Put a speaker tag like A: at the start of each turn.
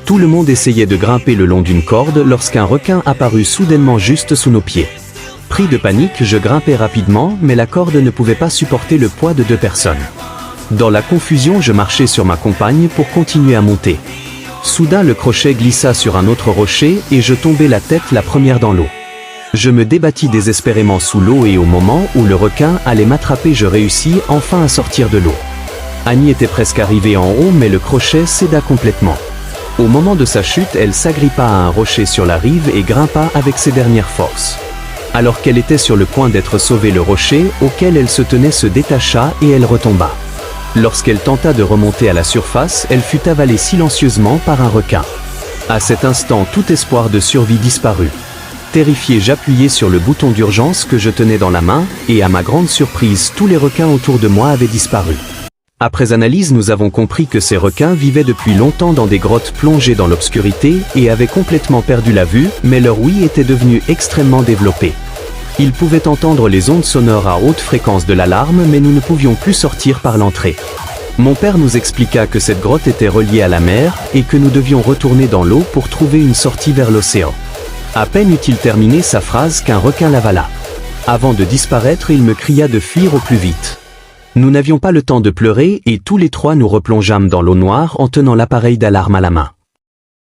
A: Tout le monde essayait de grimper le long d'une corde lorsqu'un requin apparut soudainement juste sous nos pieds. Pris de panique, je grimpais rapidement, mais la corde ne pouvait pas supporter le poids de 2 personnes. Dans la confusion, je marchais sur ma compagne pour continuer à monter. Soudain, le crochet glissa sur un autre rocher et je tombais la tête la première dans l'eau. Je me débattis désespérément sous l'eau et au moment où le requin allait m'attraper, je réussis enfin à sortir de l'eau. Annie était presque arrivée en haut, mais le crochet céda complètement. Au moment de sa chute, elle s'agrippa à un rocher sur la rive et grimpa avec ses dernières forces. Alors qu'elle était sur le point d'être sauvée, le rocher auquel elle se tenait se détacha et elle retomba. Lorsqu'elle tenta de remonter à la surface, elle fut avalée silencieusement par un requin. À cet instant, tout espoir de survie disparut. Terrifié, j'appuyai sur le bouton d'urgence que je tenais dans la main, et à ma grande surprise, tous les requins autour de moi avaient disparu. Après analyse, nous avons compris que ces requins vivaient depuis longtemps dans des grottes plongées dans l'obscurité et avaient complètement perdu la vue, mais leur ouïe était devenue extrêmement développée. Ils pouvaient entendre les ondes sonores à haute fréquence de l'alarme, mais nous ne pouvions plus sortir par l'entrée. Mon père nous expliqua que cette grotte était reliée à la mer et que nous devions retourner dans l'eau pour trouver une sortie vers l'océan. À peine eut-il terminé sa phrase qu'un requin l'avala. Avant de disparaître, il me cria de fuir au plus vite. Nous n'avions pas le temps de pleurer et tous les 3 nous replongeâmes dans l'eau noire en tenant l'appareil d'alarme à la main.